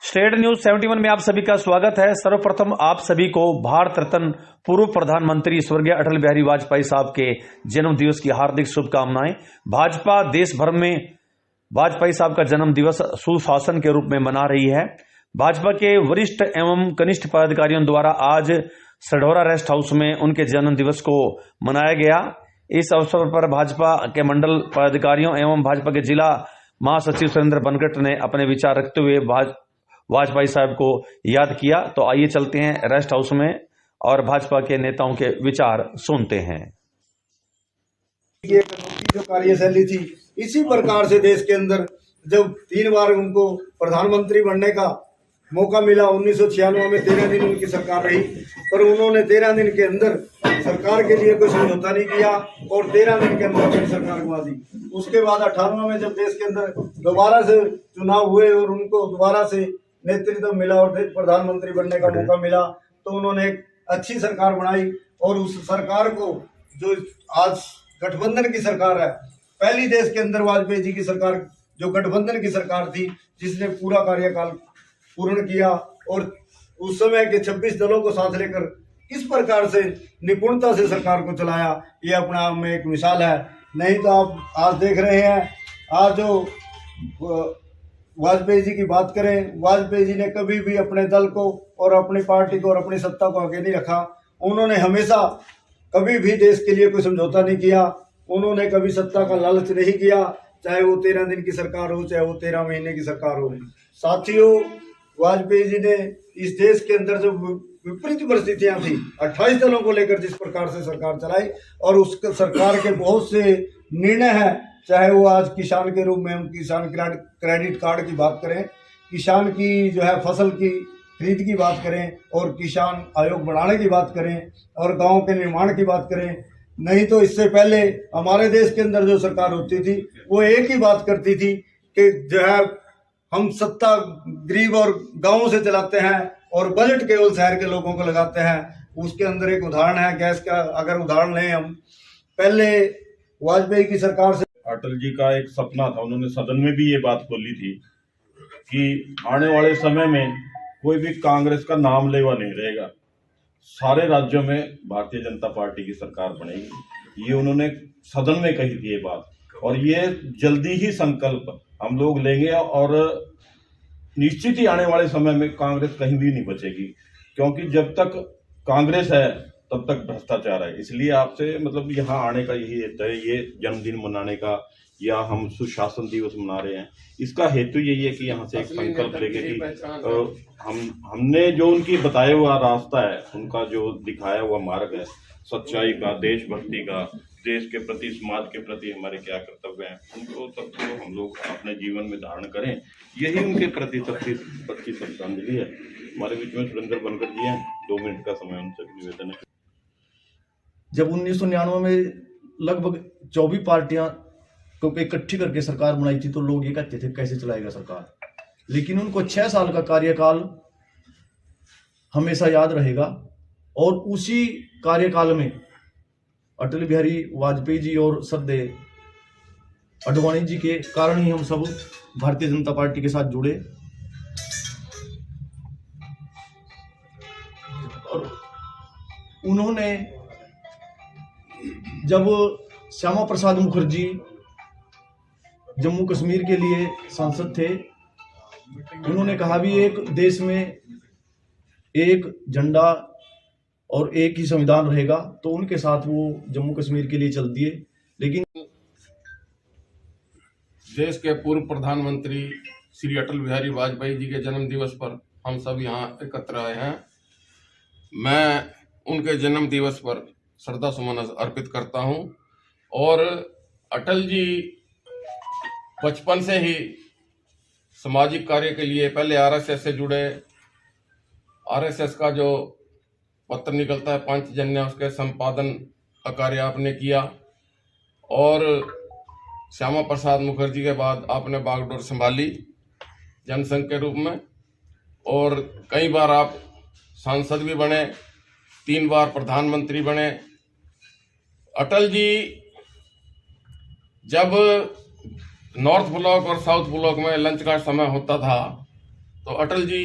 State news 71 में आप सभी का स्वागत है। सर्वप्रथम आप सभी को भारत रत्न पूर्व प्रधानमंत्री स्वर्गीय अटल बिहारी वाजपेयी साहब के जन्म दिवस की हार्दिक शुभकामनाएं। भाजपा देश भर में वाजपेयी साहब का जन्म दिवस सुशासन के रूप में मना रही है। भाजपा के वरिष्ठ एवं कनिष्ठ पदाधिकारियों द्वारा आज सढौरा रेस्ट हाउस में उनके जन्म दिवस को मनाया गया। इस अवसर पर भाजपा के मंडल पदाधिकारियों एवं भाजपा के जिला महासचिव सुरेंद्र बनकट ने अपने विचार रखते हुए वाजपेयी साहब को याद किया। तो आइए चलते हैं रेस्ट हाउस में और भाजपा के नेताओं के विचार सुनते हैं। ये जो कार्यशैली थी, इसी प्रकार से देश के अंदर जब 3 बार उनको प्रधानमंत्री बनने का मौका मिला, 1996 में 13 दिन उनकी सरकार रही, पर उन्होंने 13 दिन के अंदर सरकार के लिए कोई समझौता नहीं किया और 13 दिन के अंदर अपनी सरकार गवा दी। उसके बाद 98 में जब देश के अंदर दोबारा से चुनाव हुए और उनको दोबारा से नेतृत्व मिला और प्रधानमंत्री बनने का मौका मिला, तो उन्होंने एक अच्छी सरकार बनाई और उस सरकार को जो आज गठबंधन की सरकार है, पहली देश के अंदर वाजपेयी जी की सरकार जो गठबंधन की सरकार थी, जिसने पूरा कार्यकाल पूर्ण किया और उस समय के 26 दलों को साथ लेकर किस प्रकार से निपुणता से सरकार को चलाया, ये अपने आप में एक मिसाल है। नहीं तो आप आज देख रहे हैं, आज जो वाजपेयी जी की बात करें, वाजपेयी जी ने कभी भी अपने दल को और अपनी पार्टी को और अपनी सत्ता को आगे नहीं रखा। उन्होंने हमेशा कभी भी देश के लिए कोई समझौता नहीं किया। उन्होंने कभी सत्ता का लालच नहीं किया, चाहे वो 13 दिन की सरकार हो, चाहे वो 13 महीने की सरकार हो। साथियों, वाजपेयी जी ने इस देश के अंदर जो विपरीत परिस्थितियां थी, 28 दलों को लेकर जिस प्रकार से सरकार चलाई और उस सरकार के बहुत से निर्णय हैं, चाहे वो आज किसान के रूप में हम किसान क्रेडिट कार्ड की बात करें, किसान की जो है फसल की खरीद की बात करें और किसान आयोग बढ़ाने की बात करें और गांव के निर्माण की बात करें। नहीं तो इससे पहले हमारे देश के अंदर जो सरकार होती थी, वो एक ही बात करती थी कि जो है हम सत्ता गरीब और गांवों से चलाते हैं और बजट केवल शहर के लोगों को लगाते हैं। उसके अंदर एक उदाहरण है गैस का। अगर उदाहरण लें हम, पहले वाजपेयी की सरकार से अटल जी का एक सपना था, उन्होंने सदन में भी ये बात बोली थी कि आने वाले समय में कोई भी कांग्रेस का नाम लेवा नहीं रहेगा, सारे राज्यों में भारतीय जनता पार्टी की सरकार बनेगी। ये उन्होंने सदन में कही थी ये बात, और ये जल्दी ही संकल्प हम लोग लेंगे और निश्चित ही आने वाले समय में कांग्रेस कहीं भी नहीं बचेगी, क्योंकि जब तक कांग्रेस है तब तक भ्रष्टाचार है। इसलिए आपसे मतलब यहाँ आने का यही हेतु है, ये जन्मदिन मनाने का या हम सुशासन दिवस मना रहे हैं, इसका हेतु यही है कि यहाँ से एक संकल्प लेके कि हमने जो उनकी बताया हुआ रास्ता है, उनका जो दिखाया हुआ मार्ग है सच्चाई का, देशभक्ति का, देश के प्रति, समाज के प्रति हमारे क्या कर्तव्य हैं, उनको सबको हम लोग अपने जीवन में धारण करें। यही उनके प्रति सच्ची श्रद्धांजलि है। हमारे बीच में सुरेंद्र बनकट जी हैं, 2 मिनट का समय उनसे निवेदन है। जब 1999 में लगभग 24 पार्टियां को इकट्ठी करके सरकार बनाई थी, तो लोग ये कहते थे कैसे चलाएगा सरकार, लेकिन उनको 6 साल का कार्यकाल हमेशा याद रहेगा। और उसी कार्यकाल में अटल बिहारी वाजपेयी जी और श्रद्धेय अडवाणी जी के कारण ही हम सब भारतीय जनता पार्टी के साथ जुड़े। और उन्होंने जब श्यामा प्रसाद मुखर्जी जम्मू कश्मीर के लिए सांसद थे, उन्होंने कहा भी एक देश में एक झंडा और एक ही संविधान रहेगा, तो उनके साथ वो जम्मू कश्मीर के लिए चल दिए। लेकिन देश के पूर्व प्रधानमंत्री श्री अटल बिहारी वाजपेयी जी के जन्म दिवस पर हम सब यहाँ एकत्र आए हैं। मैं उनके जन्म दिवस पर श्रद्धा सुमन अर्पित करता हूँ। और अटल जी बचपन से ही सामाजिक कार्य के लिए पहले आरएसएस से जुड़े। आरएसएस का जो पत्र निकलता है पांचजन्य, उसके संपादन का कार्य आपने किया। और श्यामा प्रसाद मुखर्जी के बाद आपने बागडोर संभाली जनसंघ के रूप में, और कई बार आप सांसद भी बने, 3 बार प्रधानमंत्री बने। अटल जी जब नॉर्थ ब्लॉक और साउथ ब्लॉक में लंच का समय होता था, तो अटल जी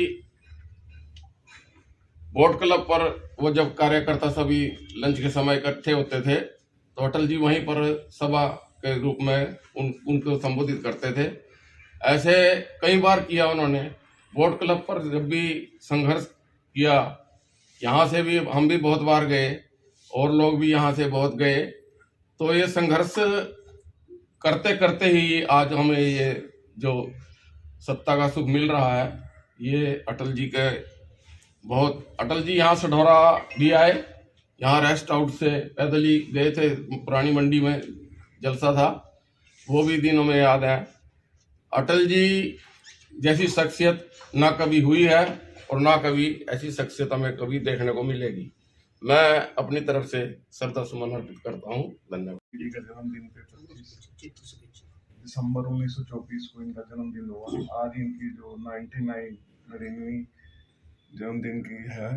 बोट क्लब पर वो जब कार्यकर्ता सभी लंच के समय इकट्ठे होते थे तो अटल जी वहीं पर सभा के रूप में उनको संबोधित करते थे। ऐसे कई बार किया उन्होंने। बोट क्लब पर जब भी संघर्ष किया, यहाँ से भी हम भी बहुत बार गए और लोग भी यहाँ से बहुत गए, तो ये संघर्ष करते करते ही आज हमें ये जो सत्ता का सुख मिल रहा है, ये अटल जी के अटल जी यहाँ सढौरा भी आए, यहाँ रेस्ट हाउस से पैदल ही गए थे, पुरानी मंडी में जलसा था, वो भी दिन हमें याद है। अटल जी जैसी शख्सियत ना कभी हुई है और ना कभी ऐसी शख्सियत हमें कभी देखने को मिलेगी। मैं अपनी तरफ से श्रद्धा सुमन अर्पित करता हूँ। धन्यवाद। जी का जन्मदिन पे 25 दिसंबर 1924 को इनका जन्मदिन हुआ। आज इनकी जो 99वीं जन्मदिन की है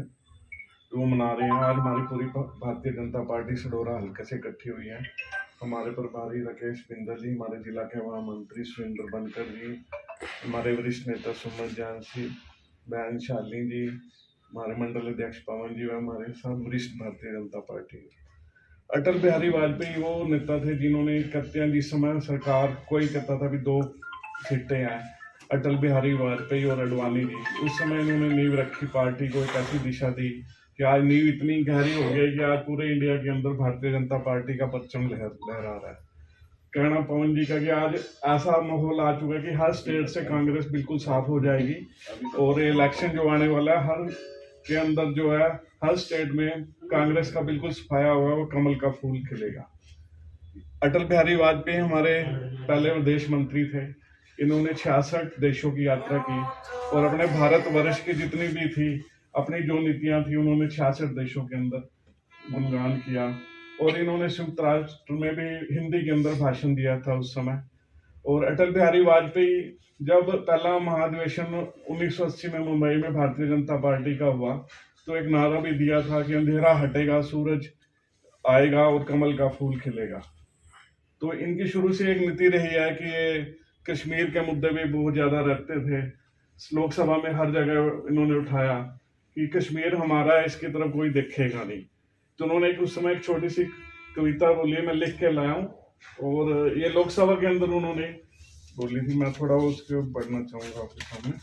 वो मना रहे हैं। आज हमारी पूरी भारतीय जनता पार्टी सढौरा हल्के से इकट्ठी हुई है। हमारे प्रभारी राकेश बिंदल जी, हमारे जिला के महामंत्री सुरेंद्र बनकर जी, हमारे वरिष्ठ नेता सुमन जान जी, बहन शालिनी जी, हमारे मंडल अध्यक्ष पवन जी व हमारे सब वरिष्ठ भारतीय जनता पार्टी। अटल बिहारी वाजपेयी वो नेता थे जिन्होंने कहते हैं जिस समय सरकार कोई कहता था भी 2 सीटें हैं, अटल बिहारी वाजपेयी और अडवाणी जी, उस समय इन्होंने नींव रखी, पार्टी को एक ऐसी दिशा दी कि आज नींव इतनी गहरी हो गई कि आज पूरे इंडिया के अंदर भारतीय जनता पार्टी का परचम लहरा रहा है। कहना पवन जी का कि आज ऐसा माहौल आ चुका है कि हर स्टेट से कांग्रेस बिल्कुल साफ हो जाएगी और इलेक्शन जो आने वाला है हर के अंदर जो है हर स्टेट में कांग्रेस का बिल्कुल सफाया हुआ वो कमल का फूल खिलेगा। अटल बिहारी वाजपेयी हमारे पहले विदेश मंत्री थे। इन्होंने 66 देशों की यात्रा की और अपने भारतवर्ष की जितनी भी थी अपनी जो नीतियां थी उन्होंने 66 देशों के अंदर गुणगान किया और इन्होंने संयुक्त राष्ट्र में भी हिंदी के अंदर भाषण दिया था उस समय। और अटल बिहारी वाजपेयी जब पहला महाधिवेशन 1980 में मुंबई में भारतीय जनता पार्टी का हुआ तो एक नारा भी दिया था कि अंधेरा हटेगा, सूरज आएगा और कमल का फूल खिलेगा। तो इनकी शुरू से एक नीति रही है कि ये कश्मीर के मुद्दे भी बहुत ज्यादा रखते थे। लोकसभा में हर जगह इन्होंने उठाया कि कश्मीर हमारा है, इसकी तरफ कोई देखेगा नहीं। तो उन्होंने उस समय एक छोटी सी कविता बोली, मैं लिख के लाया हूँ और ये लोकसभा के अंदर उन्होंने बोली थी। मैं थोड़ा उसके पढ़ना चाहूंगा आपके सामने।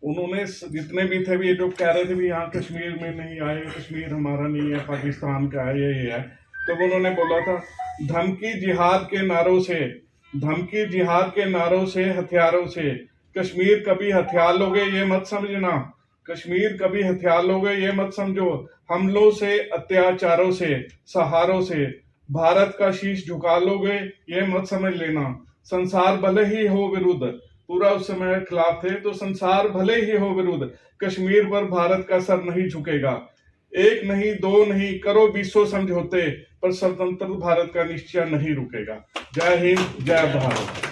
उन्होंने जितने भी थे भी जो कह रहे थे भी यहाँ कश्मीर में नहीं आए, कश्मीर हमारा नहीं है, पाकिस्तान का है, ये है, तो उन्होंने बोला था धमकी जिहाद के नारों से, धमकी जिहाद के नारों से, हथियारों से, कश्मीर कभी हथियार लोगे ये मत समझना, कश्मीर कभी हथियार लोगे ये मत समझो, हमलों से, अत्याचारों से, सहारों से भारत का शीश झुका लोगे ये मत समझ लेना। संसार भले ही हो विरुद्ध, पूरा उस समय खिलाफ थे, तो संसार भले ही हो विरुद्ध, कश्मीर पर भारत का सर नहीं झुकेगा। एक नहीं, दो नहीं, करो 200 समझौते, पर स्वतंत्र भारत का निश्चय नहीं रुकेगा। जय हिंद, जय भारत।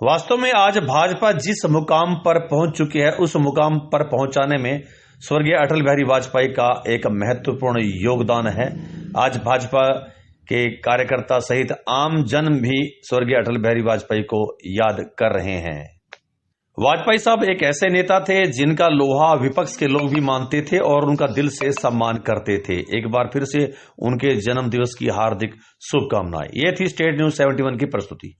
वास्तव में आज भाजपा जिस मुकाम पर पहुंच चुकी है उस मुकाम पर पहुंचाने में स्वर्गीय अटल बिहारी वाजपेयी का एक महत्वपूर्ण योगदान है। आज भाजपा के कार्यकर्ता सहित आम जन भी स्वर्गीय अटल बिहारी वाजपेयी को याद कर रहे हैं। वाजपेयी साहब एक ऐसे नेता थे जिनका लोहा विपक्ष के लोग भी मानते थे और उनका दिल से सम्मान करते थे। एक बार फिर से उनके जन्म दिवस की हार्दिक शुभकामनाएं। ये थी स्टेट न्यूज 71 की प्रस्तुति।